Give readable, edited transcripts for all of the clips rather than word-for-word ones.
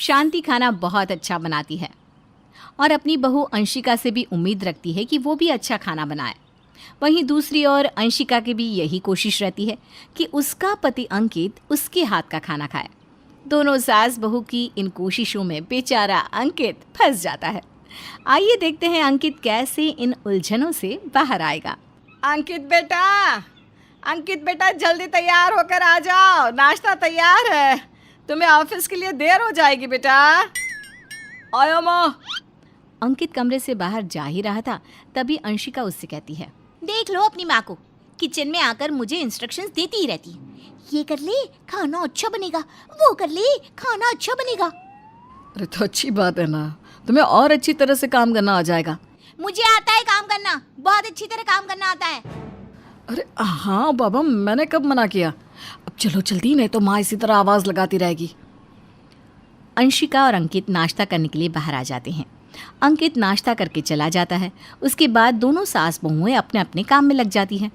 शांति खाना बहुत अच्छा बनाती है और अपनी बहू अंशिका से भी उम्मीद रखती है कि वो भी अच्छा खाना बनाए। वहीं दूसरी ओर अंशिका की भी यही कोशिश रहती है कि उसका पति अंकित उसके हाथ का खाना खाए। दोनों सास बहू की इन कोशिशों में बेचारा अंकित फंस जाता है। आइए देखते हैं अंकित कैसे इन उलझनों से बाहर आएगा। अंकित बेटा जल्दी तैयार होकर आ जाओ, नाश्ता तैयार है। तुम्हें ऑफिस के लिए देर हो जाएगी बेटा। आया माँ। अंकित कमरे से बाहर जा ही रहा था, तभी अंशिका उससे कहती है, देख लो अपनी माँ को, किचन में आकर मुझे इंस्ट्रक्शंस देती ही रहती है। ये कर ले खाना अच्छा बनेगा, वो कर ले खाना अच्छा बनेगा। अरे तो अच्छी बात है ना, तुम्हें और अच्छी तरह से काम करना आ जाएगा। मुझे आता है काम करना, बहुत अच्छी तरह काम करना आता है। अरे हाँ बाबा, मैंने कब मना किया। अब चलो जल्दी, नहीं तो माँ इसी तरह आवाज़ लगाती रहेगी। अंशिका और अंकित नाश्ता करने के लिए बाहर आ जाते हैं। अंकित नाश्ता करके चला जाता है। उसके बाद दोनों सास बहुएं अपने अपने काम में लग जाती हैं।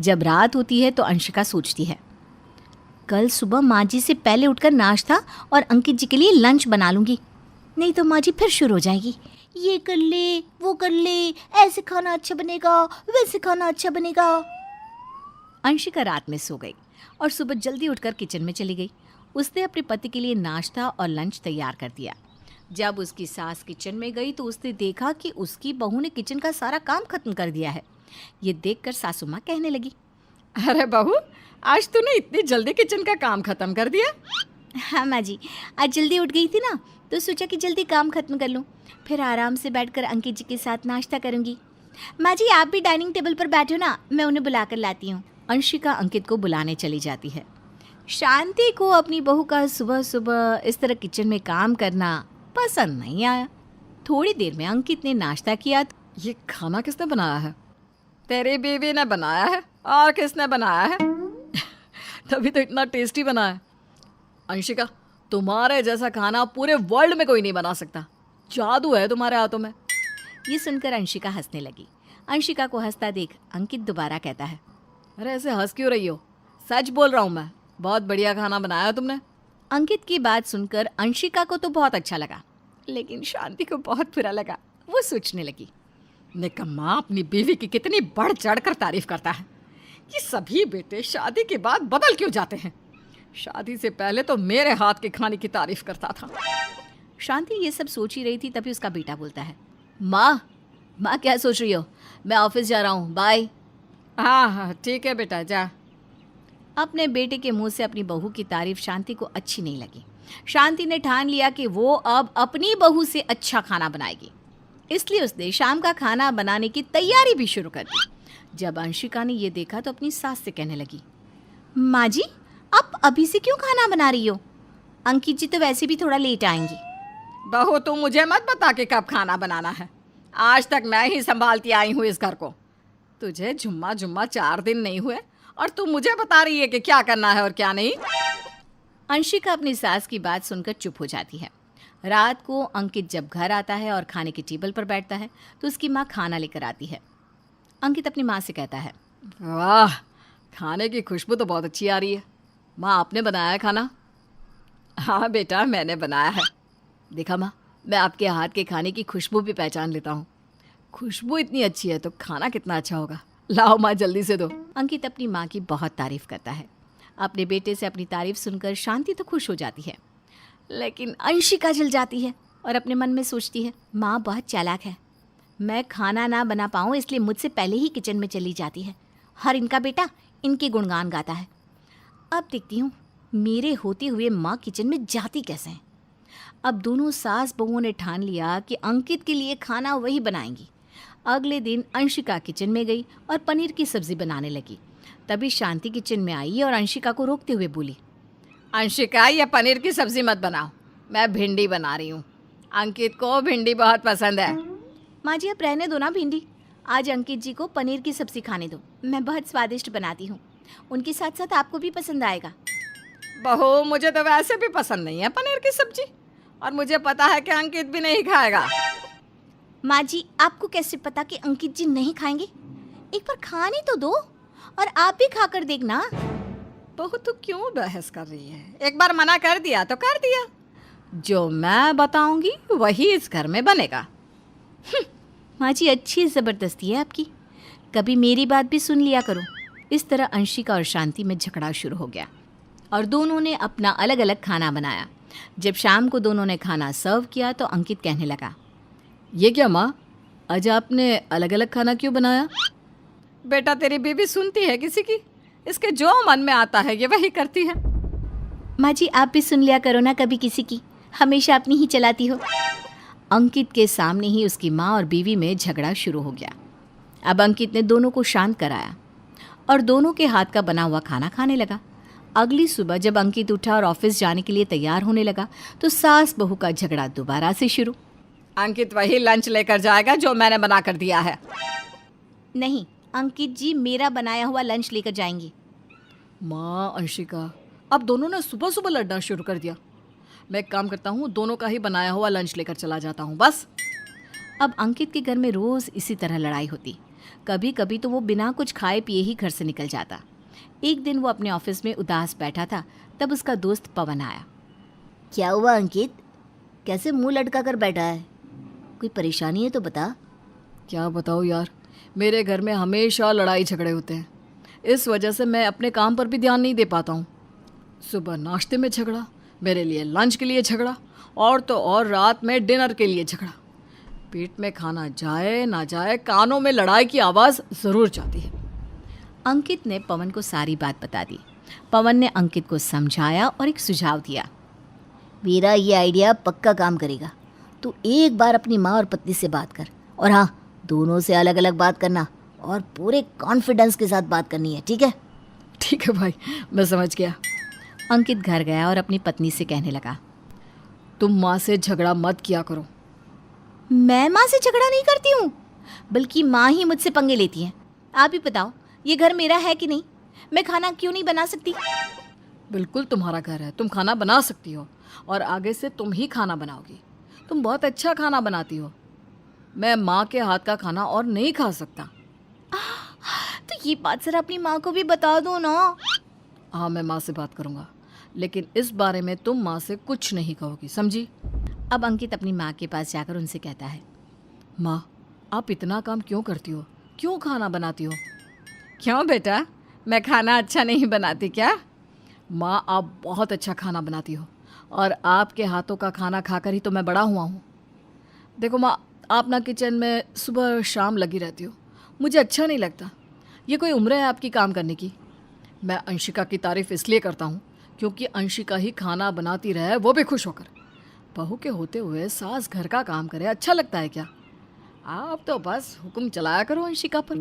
जब रात होती है तो अंशिका सोचती है, कल सुबह माँ जी से पहले उठकर नाश्ता और अंकित जी के लिए लंच बना लूँगी, नहीं तो माँ जी फिर शुरू हो जाएगी, ये कर ले वो कर ले, ऐसे खाना अच्छा बनेगा वैसे खाना अच्छा बनेगा। अंशिका रात में सो गई और सुबह जल्दी उठकर किचन में चली गई। उसने अपने पति के लिए नाश्ता और लंच तैयार कर दिया। जब उसकी सास किचन में गई तो उसने देखा कि उसकी बहू ने किचन का सारा काम खत्म कर दिया है। ये देखकर सासू माँ कहने लगी, अरे बहू, आज तूने इतनी जल्दी किचन का काम खत्म कर दिया? हाँ माँ जी, आज जल्दी उठ गई थी ना, तो सोचा कि जल्दी काम खत्म कर लूँ, फिर आराम से बैठकर अंकित जी के साथ नाश्ता करूँगी। माँ जी आप भी डाइनिंग टेबल पर बैठो ना, मैं उन्हें बुला कर लाती हूँ। अंशिका अंकित को बुलाने चली जाती है। शांति को अपनी बहू का सुबह सुबह इस तरह किचन में काम करना पसंद नहीं आया। थोड़ी देर में अंकित ने नाश्ता किया। ये खाना किसने बनाया है? तेरी बीवी ने बनाया है। और किसने बनाया है? तभी तो इतना टेस्टी बना है। अंशिका, तुम्हारे जैसा खाना पूरे वर्ल्ड में कोई नहीं बना सकता। जादू है तुम्हारे हाथों में। ये सुनकर अंशिका हंसने लगी। अंशिका को हंसता देख अंकित दोबारा कहता है, अरे ऐसे हंस क्यों रही हो? सच बोल रहा हूँ मैं, बहुत बढ़िया खाना बनाया तुमने। अंकित की बात सुनकर अंशिका को तो बहुत अच्छा लगा, लेकिन शांति को बहुत बुरा लगा। वो सोचने लगी, निकम्मा अपनी बीवी की कितनी बढ़ चढ़ कर तारीफ करता है। ये सभी बेटे शादी के बाद बदल क्यों जाते हैं? शादी से पहले तो मेरे हाथ के खाने की तारीफ करता था। शांति ये सब सोच ही रही थी, तभी उसका बेटा बोलता है, माँ क्या सोच रही हो? मैं ऑफिस जा रहा हूँ, बाय। हाँ ठीक है बेटा, जा। अपने बेटे के मुंह से अपनी बहू की तारीफ शांति को अच्छी नहीं लगी। शांति ने ठान लिया कि वो अब अपनी बहू से अच्छा खाना बनाएगी, इसलिए उसने शाम का खाना बनाने की तैयारी भी शुरू कर दी। जब अंशिका ने ये देखा तो अपनी सास से कहने लगी, माँ जी आप अभी से क्यों खाना बना रही हो? अंकित जी तो वैसे भी थोड़ा लेट आएंगी। बहू तू मुझे मत बता कि कब खाना बनाना है। आज तक मैं ही संभालती आई हूँ इस घर को। तुझे जुम्मा 4 दिन नहीं हुए और तू मुझे बता रही है कि क्या करना है और क्या नहीं। अंशिका अपनी सास की बात सुनकर चुप हो जाती है। रात को अंकित जब घर आता है और खाने की टेबल पर बैठता है तो उसकी माँ खाना लेकर आती है। अंकित अपनी माँ से कहता है, वाह, खाने की खुशबू तो बहुत अच्छी आ रही है। माँ आपने बनाया है खाना? हाँ बेटा, मैंने बनाया है। देखा माँ, मैं आपके हाथ के खाने की खुशबू भी पहचान लेता हूँ। खुशबू इतनी अच्छी है तो खाना कितना अच्छा होगा। लाओ माँ जल्दी से दो। अंकित अपनी माँ की बहुत तारीफ करता है। अपने बेटे से अपनी तारीफ सुनकर शांति तो खुश हो जाती है, लेकिन अंशिका जल जाती है और अपने मन में सोचती है, माँ बहुत चालाक है। मैं खाना ना बना पाऊँ इसलिए मुझसे पहले ही किचन में चली जाती है, हर इनका बेटा इनके गुणगान गाता है। अब देखती हूँ मेरे होते हुए माँ किचन में जाती कैसे हैं। अब दोनों सास बहुओं ने ठान लिया कि अंकित के लिए खाना वही बनाएंगी। अगले दिन अंशिका किचन में गई और पनीर की सब्जी बनाने लगी। तभी शांति किचन में आई और अंशिका को रोकते हुए बोली, अंशिका ये पनीर की सब्जी मत बनाओ, मैं भिंडी बना रही हूँ। अंकित को भिंडी बहुत पसंद है। माँ जी आप रहने दो ना भिंडी, आज अंकित जी को पनीर की सब्जी खाने दो, मैं बहुत स्वादिष्ट बनाती हूँ, उनके साथ साथ आपको भी पसंद आएगा। बहू मुझे तो वैसे भी पसंद नहीं है पनीर की सब्जी, और मुझे पता है कि अंकित भी नहीं खाएगा। माँ जी आपको कैसे पता कि अंकित जी नहीं खाएंगे? एक बार खाने तो दो और आप भी खाकर देखना। बहू तू क्यों बहस कर रही है? एक बार मना कर दिया तो कर दिया। जो मैं बताऊंगी वही इस घर में बनेगा। माँ जी अच्छी ज़बरदस्ती है आपकी, कभी मेरी बात भी सुन लिया करो। इस तरह अंशिका और शांति में झगड़ा शुरू हो गया और दोनों ने अपना अलग अलग खाना बनाया। जब शाम को दोनों ने खाना सर्व किया तो अंकित कहने लगा, ये क्या माँ, आज आपने अलग अलग खाना क्यों बनाया? बेटा तेरी बीवी सुनती है किसी की, इसके जो मन में आता है ये वही करती है। माँ जी आप भी सुन लिया करो ना कभी किसी की, हमेशा अपनी ही चलाती हो। अंकित के सामने ही उसकी माँ और बीवी में झगड़ा शुरू हो गया। अब अंकित ने दोनों को शांत कराया और दोनों के हाथ का बना हुआ खाना खाने लगा। अगली सुबह जब अंकित उठा और ऑफिस जाने के लिए तैयार होने लगा तो सास बहू का झगड़ा दोबारा से शुरू। अंकित वही लंच लेकर जाएगा जो मैंने बना कर दिया है। नहीं, अंकित जी मेरा बनाया हुआ लंच लेकर जाएंगे। माँ अंशिका, अब दोनों ने सुबह सुबह लड़ना शुरू कर दिया। मैं एक काम करता हूँ, दोनों का ही बनाया हुआ लंच लेकर चला जाता हूँ बस। अब अंकित के घर में रोज़ इसी तरह लड़ाई होती। कभी कभी तो वो बिना कुछ खाए पिए ही घर से निकल जाता। एक दिन वो अपने ऑफिस में उदास बैठा था, तब उसका दोस्त पवन आया। क्या हुआ अंकित, कैसे मुंह लटका कर बैठा है? कोई परेशानी है तो बता। क्या बताओ यार, मेरे घर में हमेशा लड़ाई झगड़े होते हैं। इस वजह से मैं अपने काम पर भी ध्यान नहीं दे पाता हूँ। सुबह नाश्ते में झगड़ा, मेरे लिए लंच के लिए झगड़ा, और तो और रात में डिनर के लिए झगड़ा। पेट में खाना जाए ना जाए, कानों में लड़ाई की आवाज़ ज़रूर जाती है। अंकित ने पवन को सारी बात बता दी। पवन ने अंकित को समझाया और एक सुझाव दिया। मेरा ये आइडिया पक्का काम करेगा। तू एक बार अपनी माँ और पत्नी से बात कर, और हाँ, दोनों से अलग अलग बात करना और पूरे कॉन्फिडेंस के साथ बात करनी है, ठीक है? ठीक है भाई, मैं समझ गया। अंकित घर गया और अपनी पत्नी से कहने लगा, तुम माँ से झगड़ा मत किया करो। मैं माँ से झगड़ा नहीं करती हूँ, बल्कि माँ ही मुझसे पंगे लेती है। आप ही बताओ, ये घर मेरा है कि नहीं? मैं खाना क्यों नहीं बना सकती? बिल्कुल तुम्हारा घर है, तुम खाना बना सकती हो, और आगे से तुम ही खाना बनाओगी। तुम बहुत अच्छा खाना बनाती हो। मैं माँ के हाथ का खाना और नहीं खा सकता। तो ये बात सर अपनी माँ को भी बता दो ना। हाँ, मैं माँ से बात करूँगा, लेकिन इस बारे में तुम माँ से कुछ नहीं कहोगी, समझी? अब अंकित अपनी माँ के पास जाकर उनसे कहता है, माँ, आप इतना काम क्यों करती हो? क्यों खाना बनाती हो? क्यों बेटा, मैं खाना अच्छा नहीं बनाती क्या? माँ, आप बहुत अच्छा खाना बनाती हो, और आपके हाथों का खाना खाकर ही तो मैं बड़ा हुआ हूँ। देखो माँ, आप ना किचन में सुबह शाम लगी रहती हो, मुझे अच्छा नहीं लगता। ये कोई उम्र है आपकी काम करने की? मैं अंशिका की तारीफ़ इसलिए करता हूँ क्योंकि अंशिका ही खाना बनाती रहे, वो भी खुश होकर। बहू के होते हुए सास घर का काम करे, अच्छा लगता है क्या? आप तो बस हुक्म चलाया करो अंशिका पर।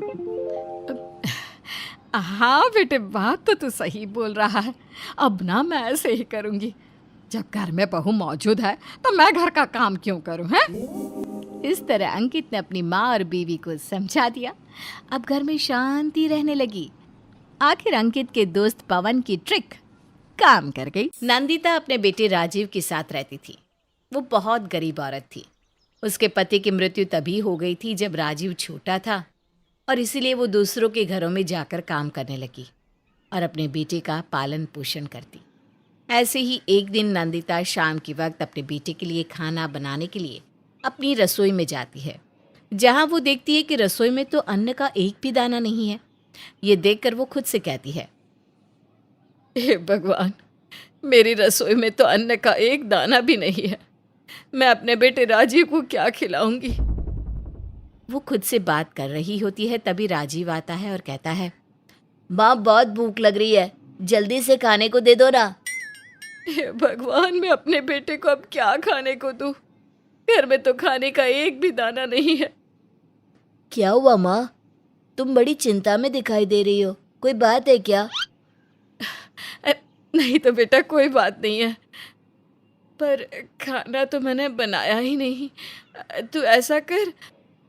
हाँ बेटे, बात तो तू सही बोल रहा है। अब ना मैं ऐसे ही करूँगी। जब घर में बहू मौजूद है तो मैं घर का काम क्यों करूँ, हैं? इस तरह अंकित ने अपनी माँ और बीवी को समझा दिया। अब घर में शांति रहने लगी। आखिर अंकित के दोस्त पवन की ट्रिक काम कर गई। नंदिता अपने बेटे राजीव के साथ रहती थी। वो बहुत गरीब औरत थी। उसके पति की मृत्यु तभी हो गई थी जब राजीव छोटा था, और इसीलिए वो दूसरों के घरों में जाकर काम करने लगी और अपने बेटे का पालन पोषण करती। ऐसे ही एक दिन नंदिता शाम के वक्त अपने बेटे के लिए खाना बनाने के लिए अपनी रसोई में जाती है, जहाँ वो देखती है कि रसोई में तो अन्न का एक भी दाना नहीं है। ये देखकर वो खुद से कहती है, हे भगवान, मेरी रसोई में तो अन्न का एक दाना भी नहीं है। मैं अपने बेटे राजीव को क्या खिलाऊंगी? वो खुद से बात कर रही होती है, तभी राजीव आता है और कहता है, माँ, बहुत भूख लग रही है, जल्दी से खाने को दे दो ना। हे भगवान, मैं अपने बेटे को अब क्या खाने को दूं? घर में तो खाने का एक भी दाना नहीं है। क्या हुआ माँ, तुम बड़ी चिंता में दिखाई दे रही हो, कोई बात है क्या? नहीं तो बेटा, कोई बात नहीं है, पर खाना तो मैंने बनाया ही नहीं। तू ऐसा कर,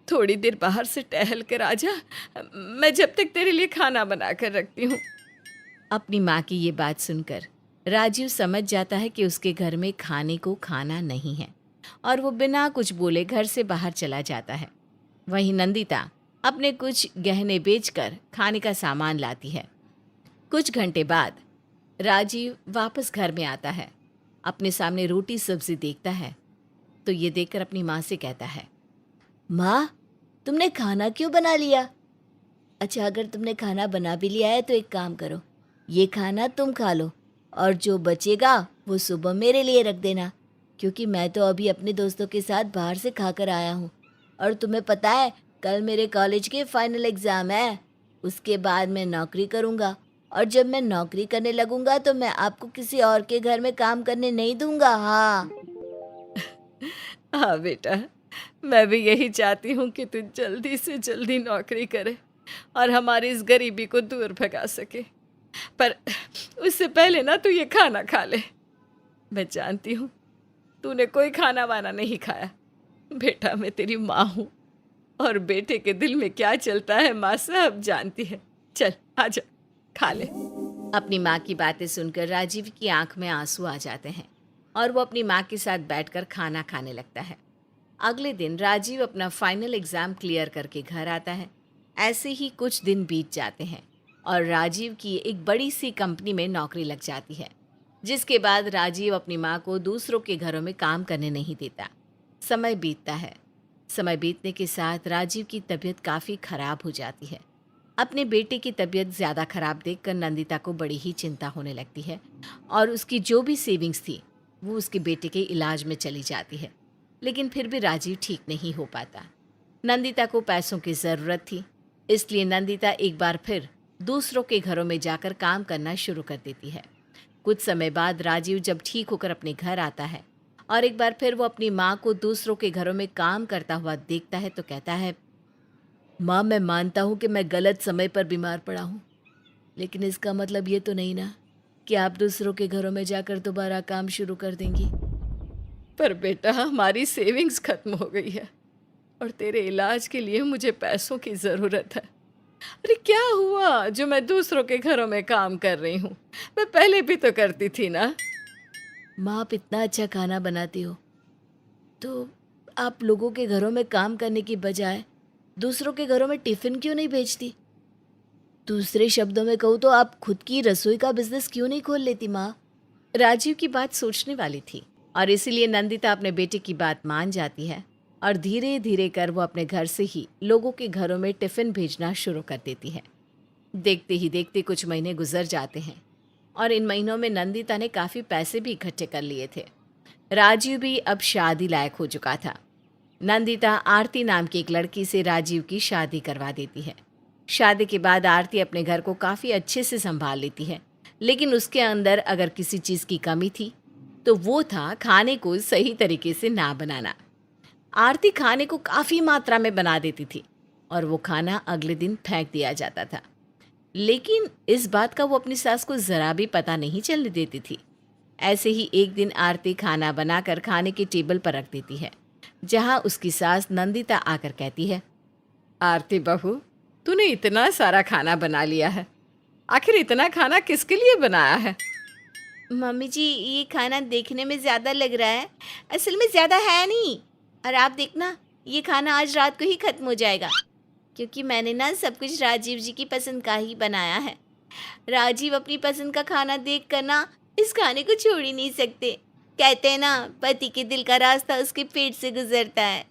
थोड़ी देर बाहर से टहल कर आ जा, मैं जब तक तेरे लिए खाना बना कर रखती हूँ। अपनी माँ की ये बात सुनकर राजीव समझ जाता है कि उसके घर में खाने को खाना नहीं है, और वो बिना कुछ बोले घर से बाहर चला जाता है। वहीं नंदिता अपने कुछ गहने बेचकर खाने का सामान लाती है। कुछ घंटे बाद राजीव वापस घर में आता है। अपने सामने रोटी सब्जी देखता है तो ये देखकर अपनी माँ से कहता है, माँ, तुमने खाना क्यों बना लिया? अच्छा, अगर तुमने खाना बना भी लिया है तो एक काम करो, ये खाना तुम खा लो और जो बचेगा वो सुबह मेरे लिए रख देना, क्योंकि मैं तो अभी अपने दोस्तों के साथ बाहर से खाकर आया हूँ। और तुम्हें पता है, कल मेरे कॉलेज के फाइनल एग्ज़ाम है। उसके बाद मैं नौकरी करूँगा और जब मैं नौकरी करने लगूँगा तो मैं आपको किसी और के घर में काम करने नहीं दूँगा। हाँ। हाँ बेटा, मैं भी यही चाहती हूँ कि तू जल्दी से जल्दी नौकरी करे और हमारी इस गरीबी को दूर भगा सके। पर उससे पहले ना तू ये खाना खा ले। मैं जानती हूँ तूने कोई खाना वाना नहीं खाया। बेटा, मैं तेरी माँ हूँ और बेटे के दिल में क्या चलता है माँ सब जानती है। चल आजा, खा ले। अपनी माँ की बातें सुनकर राजीव की आंख में आंसू आ जाते हैं और वो अपनी माँ के साथ बैठकर खाना खाने लगता है। अगले दिन राजीव अपना फाइनल एग्ज़ाम क्लियर करके घर आता है। ऐसे ही कुछ दिन बीत जाते हैं और राजीव की एक बड़ी सी कंपनी में नौकरी लग जाती है, जिसके बाद राजीव अपनी माँ को दूसरों के घरों में काम करने नहीं देता। समय बीतता है। समय बीतने के साथ राजीव की तबीयत काफ़ी खराब हो जाती है। अपने बेटे की तबीयत ज़्यादा खराब देखकर नंदिता को बड़ी ही चिंता होने लगती है और उसकी जो भी सेविंग्स थी वो उसके बेटे के इलाज में चली जाती है। लेकिन फिर भी राजीव ठीक नहीं हो पाता। नंदिता को पैसों की ज़रूरत थी, इसलिए नंदिता एक बार फिर दूसरों के घरों में जाकर काम करना शुरू कर देती है। कुछ समय बाद राजीव जब ठीक होकर अपने घर आता है और एक बार फिर वो अपनी माँ को दूसरों के घरों में काम करता हुआ देखता है तो कहता है, माँ, मैं मानता हूँ कि मैं गलत समय पर बीमार पड़ा हूँ, लेकिन इसका मतलब ये तो नहीं ना कि आप दूसरों के घरों में जाकर दोबारा काम शुरू कर देंगी। पर बेटा, हमारी सेविंग्स खत्म हो गई है और तेरे इलाज के लिए मुझे पैसों की ज़रूरत है। अरे क्या हुआ जो मैं दूसरों के घरों में काम कर रही हूँ? मैं पहले भी तो करती थी ना। माँ, आप इतना अच्छा खाना बनाती हो तो आप लोगों के घरों में काम करने की बजाय दूसरों के घरों में टिफ़िन क्यों नहीं भेजती? दूसरे शब्दों में कहूँ तो आप खुद की रसोई का बिजनेस क्यों नहीं खोल लेती माँ? राजीव की बात सोचने वाली थी और इसीलिए नंदिता अपने बेटे की बात मान जाती है और धीरे धीरे कर वो अपने घर से ही लोगों के घरों में टिफ़िन भेजना शुरू कर देती है। देखते ही देखते कुछ महीने गुजर जाते हैं और इन महीनों में नंदिता ने काफ़ी पैसे भी इकट्ठे कर लिए थे। राजीव भी अब शादी लायक हो चुका था। नंदिता आरती नाम की एक लड़की से राजीव की शादी करवा देती है। शादी के बाद आरती अपने घर को काफ़ी अच्छे से संभाल लेती है, लेकिन उसके अंदर अगर किसी चीज़ की कमी थी तो वो था खाने को सही तरीके से ना बनाना। आरती खाने को काफ़ी मात्रा में बना देती थी और वो खाना अगले दिन फेंक दिया जाता था, लेकिन इस बात का वो अपनी सास को ज़रा भी पता नहीं चलने देती थी। ऐसे ही एक दिन आरती खाना बनाकर खाने के टेबल पर रख देती है, जहाँ उसकी सास नंदिता आकर कहती है, आरती बहू, तूने इतना सारा खाना बना लिया है, आखिर इतना खाना किसके लिए बनाया है? मम्मी जी, ये खाना देखने में ज़्यादा लग रहा है, असल में ज़्यादा है नहीं। और आप देखना, ये खाना आज रात को ही ख़त्म हो जाएगा, क्योंकि मैंने ना सब कुछ राजीव जी की पसंद का ही बनाया है। राजीव अपनी पसंद का खाना देख कर ना इस खाने को छोड़ ही नहीं सकते। कहते हैं ना, पति के दिल का रास्ता उसके पेट से गुजरता है।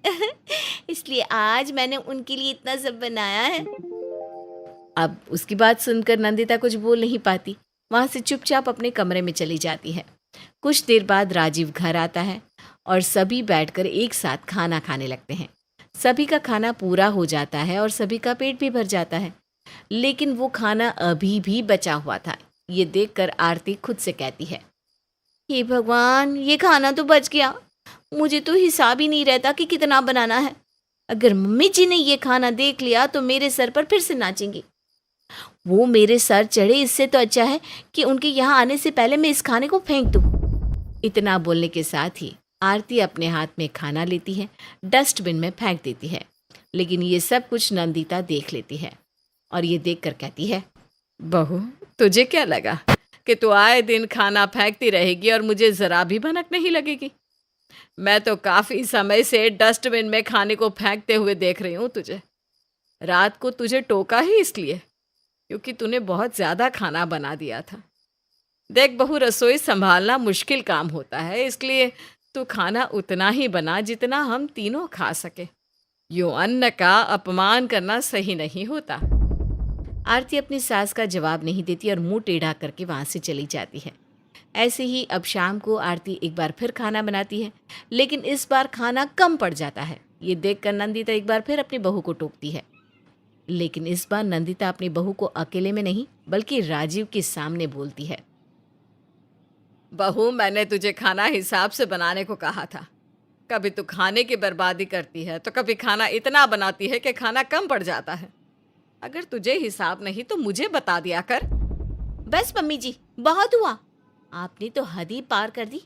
इसलिए आज मैंने उनके लिए इतना सब बनाया है। अब उसकी बात सुनकर नंदिता कुछ बोल नहीं पाती, वहाँ से चुपचाप अपने कमरे में चली जाती है। कुछ देर बाद राजीव घर आता है और सभी बैठकर एक साथ खाना खाने लगते हैं। सभी का खाना पूरा हो जाता है और सभी का पेट भी भर जाता है, लेकिन वो खाना अभी भी बचा हुआ था। ये देखकर आरती खुद से कहती है, हे भगवान, ये खाना तो बच गया। मुझे तो हिसाब ही नहीं रहता कि कितना बनाना है। अगर मम्मी जी ने ये खाना देख लिया तो मेरे सर पर फिर से नाचेंगी। वो मेरे सर चढ़े, इससे तो अच्छा है कि उनके यहाँ आने से पहले मैं इस खाने को फेंक दूँ। इतना बोलने के साथ ही आरती अपने हाथ में खाना लेती है, डस्टबिन में फेंक देती है। लेकिन ये सब कुछ नंदिता देख लेती है और ये देखकर कहती है, बहू, तुझे क्या लगा कि तू आए दिन खाना फेंकती रहेगी और मुझे ज़रा भी भनक नहीं लगेगी? मैं तो काफ़ी समय से डस्टबिन में खाने को फेंकते हुए देख रही हूँ तुझे। रात को तुझे टोका ही इसलिए क्योंकि तूने बहुत ज़्यादा खाना बना दिया था। देख बहू, रसोई संभालना मुश्किल काम होता है, इसलिए तू खाना उतना ही बना जितना हम तीनों खा सके। यूं अन्न का अपमान करना सही नहीं होता। आरती अपनी सास का जवाब नहीं देती और मुंह टेढ़ा करके वहाँ से चली जाती है। ऐसे ही अब शाम को आरती एक बार फिर खाना बनाती है, लेकिन इस बार खाना कम पड़ जाता है। ये देखकर नंदिता एक बार फिर अपनी बहू को टोकती है, लेकिन इस बार नंदिता अपनी बहू को अकेले में नहीं बल्कि राजीव के सामने बोलती है। बहू, मैंने तुझे खाना हिसाब से बनाने को कहा था। कभी तू खाने की बर्बादी करती है तो कभी खाना इतना बनाती है कि खाना कम पड़ जाता है। अगर तुझे हिसाब नहीं तो मुझे बता दिया कर। बस मम्मी जी, बहुत हुआ। आपने तो हद ही पार कर दी।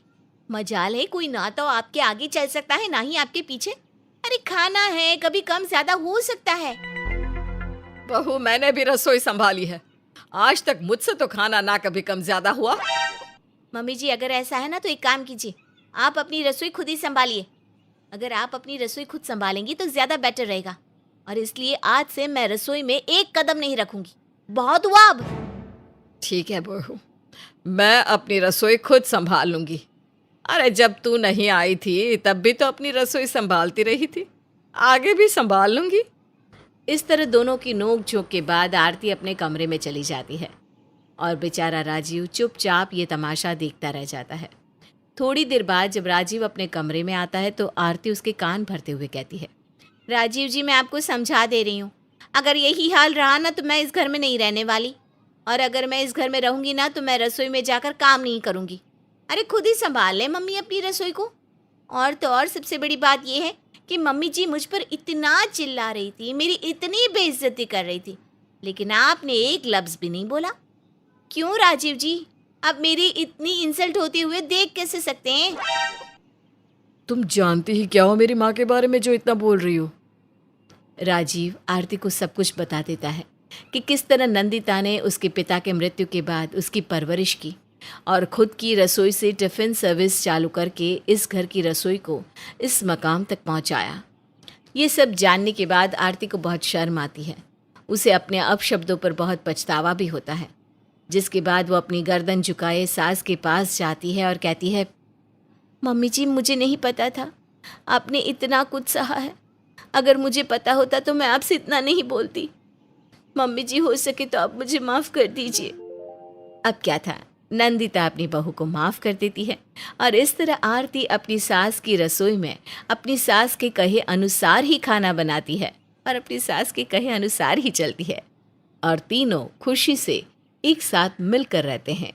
मजाल है कोई ना तो आपके आगे चल सकता है ना ही आपके पीछे। अरे खाना है, कभी कम ज्यादा हो सकता है। बहू, मैंने भी रसोई संभाली है, आज तक मुझसे तो खाना ना कभी कम ज्यादा हुआ। मम्मी जी, अगर ऐसा है ना तो एक काम कीजिए, आप अपनी रसोई खुद ही संभालिए। अगर आप अपनी रसोई खुद संभालेंगी तो ज्यादा बेटर रहेगा, और इसलिए आज से मैं रसोई में एक कदम नहीं रखूंगी। बहुत हुआ अब। ठीक है बहू, मैं अपनी रसोई खुद संभाल लूंगी। अरे जब तू नहीं आई थी तब भी तो अपनी रसोई संभालती रही थी, आगे भी संभाल लूंगी। इस तरह दोनों की नोक झोंक के बाद आरती अपने कमरे में चली जाती है और बेचारा राजीव चुपचाप ये तमाशा देखता रह जाता है। थोड़ी देर बाद जब राजीव अपने कमरे में आता है तो आरती उसके कान भरते हुए कहती है, राजीव जी, मैं आपको समझा दे रही हूँ, अगर यही हाल रहा ना तो मैं इस घर में नहीं रहने वाली, और अगर मैं इस घर में रहूंगी ना तो मैं रसोई में जाकर काम नहीं करूंगी। अरे खुद ही संभाल ले मम्मी अपनी रसोई को। और तो और सबसे बड़ी बात यह है कि मम्मी जी मुझ पर इतना चिल्ला रही थी, मेरी इतनी बेइज्जती कर रही थी, लेकिन आपने एक लफ्ज़ भी नहीं बोला। क्यों राजीव जी, आप मेरी इतनी इंसल्ट होते हुए देख कैसे सकते हैं? तुम जानती ही क्या हो मेरी माँ के बारे में जो इतना बोल रही हो? राजीव आरती को सब कुछ बता देता है कि किस तरह नंदिता ने उसके पिता के मृत्यु के बाद उसकी परवरिश की और खुद की रसोई से टिफ़िन सर्विस चालू करके इस घर की रसोई को इस मकाम तक पहुंचाया। ये सब जानने के बाद आरती को बहुत शर्म आती है। उसे अपने अपशब्दों पर बहुत पछतावा भी होता है, जिसके बाद वो अपनी गर्दन झुकाए सास के पास जाती है और कहती है, मम्मी जी, मुझे नहीं पता था आपने इतना कुछ सहा है। अगर मुझे पता होता तो मैं आपसे इतना नहीं बोलती। मम्मी जी, हो सके तो आप मुझे माफ़ कर दीजिए। अब क्या था, नंदिता अपनी बहू को माफ़ कर देती है और इस तरह आरती अपनी सास की रसोई में अपनी सास के कहे अनुसार ही खाना बनाती है और अपनी सास के कहे अनुसार ही चलती है और तीनों खुशी से एक साथ मिलकर रहते हैं।